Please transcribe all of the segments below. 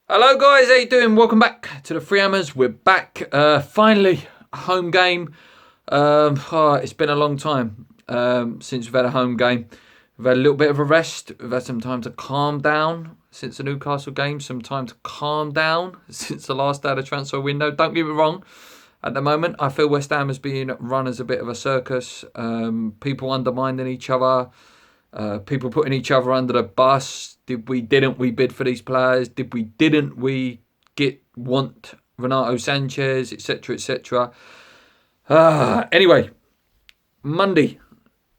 Hello guys, how you doing? Welcome back to the Free Hammers. We're back. Finally, a home game. It's been a long time since we've had a home game. We've had a little bit of a rest. We've had some time to calm down since the Newcastle game. Some time to calm down since the last day of the transfer window. Don't get me wrong. At the moment, I feel West Ham is being run as a bit of a circus. People undermining each other. People putting each other under the bus. Didn't we bid for these players? Didn't we want Renato Sanchez, etc., etc. Anyway, Monday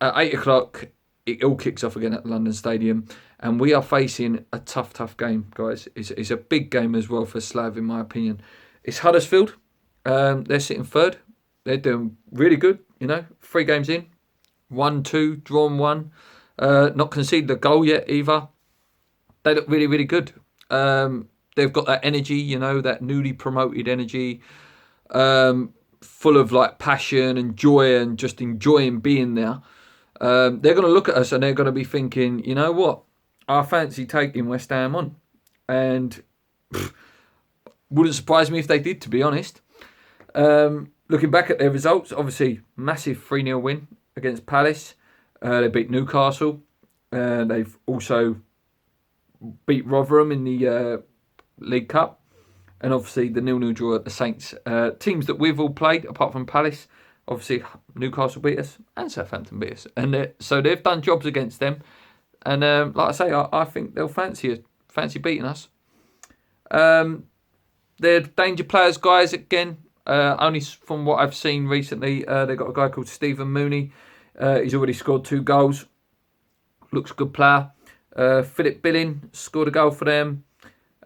at 8 o'clock, it all kicks off again at London Stadium, and we are facing a tough game, guys. It's a big game as well for Slav, in my opinion. It's Huddersfield. They're sitting third. They're doing really good. 3 games in, 1-2, drawn 1. Not conceded a goal yet either. They look really, really good. They've got that energy, that newly promoted energy, full of like passion and joy and just enjoying being there. They're going to look at us and they're going to be thinking, you know what? I fancy taking West Ham on. And wouldn't surprise me if they did, to be honest. Looking back at their results, obviously massive 3-0 win against Palace. They beat Newcastle. They've also beat Rotherham in the League Cup. And obviously the 0-0 draw at the Saints. Teams that we've all played, apart from Palace. Obviously Newcastle beat us and Southampton beat us. And so they've done jobs against them. And like I say, I think they'll fancy beating us. They're danger players, guys, again. Only from what I've seen recently, they've got a guy called Stephen Mooney. He's already scored 2 goals. Looks a good player. Philip Billing scored a goal for them.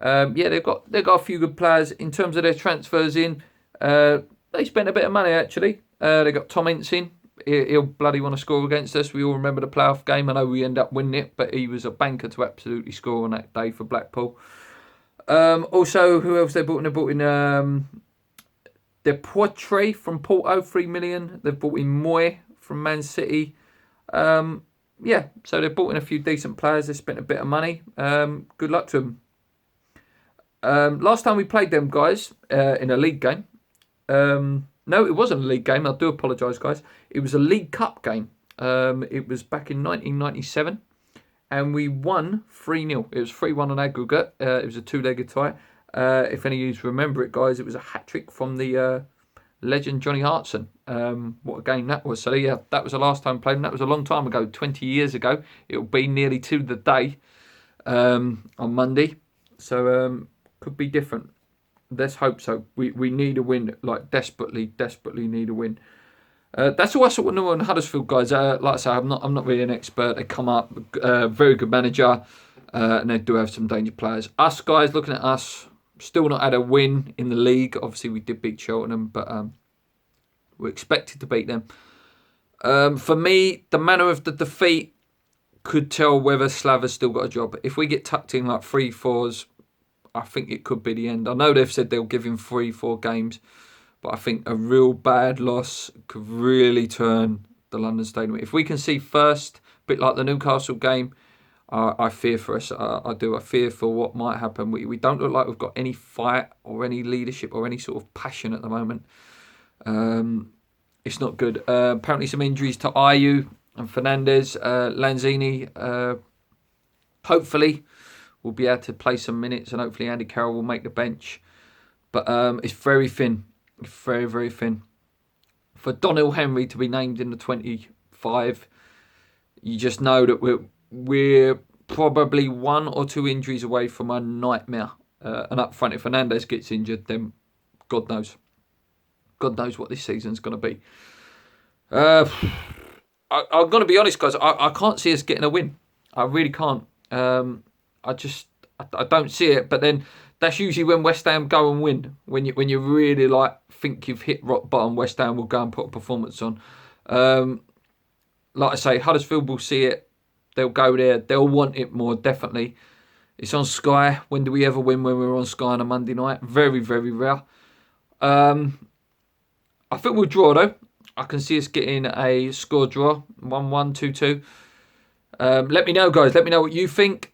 They've got a few good players. In terms of their transfers in, they spent a bit of money actually. They got Tom Ince in. He'll bloody want to score against us. We all remember the playoff game. I know we end up winning it, but he was a banker to absolutely score on that day for Blackpool. Also, who else they brought in? They brought in Depoitre from Porto, 3 million. They've brought in Moy from Man City. So they've brought in a few decent players. They spent a bit of money. Good luck to them. Last time we played them, guys, in a league game. No, it wasn't a league game. I do apologise, guys. It was a League Cup game. It was back in 1997. And we won 3-0. It was 3-1 on aggregate. It was a 2-legged tie. If any of you remember it, guys, it was a hat-trick from the legend Johnny Hartson. What a game that was. So, yeah, that was the last time we played. And that was a long time ago, 20 years ago. It'll be nearly to the day on Monday. So, could be different. Let's hope so. We need a win, like desperately need a win. That's all I sort of know on Huddersfield, guys. Like I say, I'm not really an expert. They come up, very good manager, and they do have some danger players. Us guys, looking at us, still not had a win in the league. Obviously, we did beat Cheltenham, but we're expected to beat them. For me, the manner of the defeat could tell whether Slav has still got a job. If we get tucked in like 3-4s, I think it could be the end. I know they've said they'll give him 3-4 games, but I think a real bad loss could really turn the London Stadium. If we can see first, a bit like the Newcastle game, I fear for us. I do. I fear for what might happen. We don't look like we've got any fight or any leadership or any sort of passion at the moment. It's not good. Apparently some injuries to Ayew and Fernandez. Lanzini, hopefully, will be able to play some minutes, and hopefully Andy Carroll will make the bench. But it's very thin. Very, very thin. For Donnell Henry to be named in the 25, you just know that we're probably 1 or 2 injuries away from a nightmare. And up front, if Fernandez gets injured, then God knows. God knows what this season's going to be. I'm going to be honest, guys. I can't see us getting a win. I really can't. I don't see it. But then that's usually when West Ham go and win. When you really like think you've hit rock bottom, West Ham will go and put a performance on. Like I say, Huddersfield will see it. They'll go there. They'll want it more, definitely. It's on Sky. When do we ever win when we're on Sky on a Monday night? Very, very rare. I think we'll draw, though. I can see us getting a score draw. 1-1, 2-2. Let me know, guys. Let me know what you think.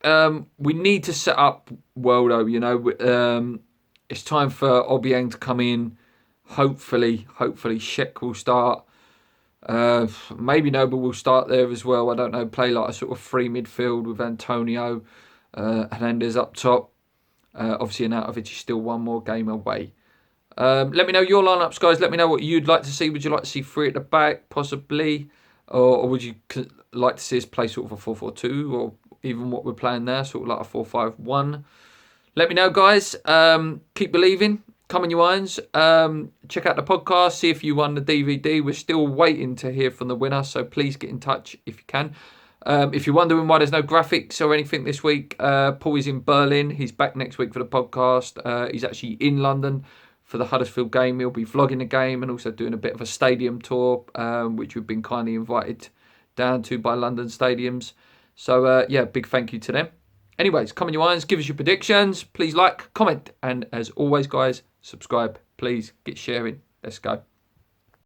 We need to set up Worldo. It's time for Obiang to come in. Hopefully, Sheck will start. Maybe Noble will start there as well. I don't know. Play like a sort of free midfield with Antonio Hernandez up top. Obviously, Arnautovic is still one more game away. Let me know your lineups, guys. Let me know what you'd like to see. Would you like to see 3 at the back, possibly? Or would you like to see us play sort of a 4-4-2? Or even what we're playing there, sort of like a 4-5-1? Let me know, guys. Keep believing. Come on, you irons. Check out the podcast. See if you won the DVD. We're still waiting to hear from the winner, so please get in touch if you can. If you're wondering why there's no graphics or anything this week, Paul is in Berlin. He's back next week for the podcast. He's actually in London for the Huddersfield game. He'll be vlogging the game and also doing a bit of a stadium tour, which we've been kindly invited down to by London stadiums. So, big thank you to them. Anyways, come on, you irons. Give us your predictions. Please like, comment, and as always, guys, subscribe. Please get sharing. Let's go.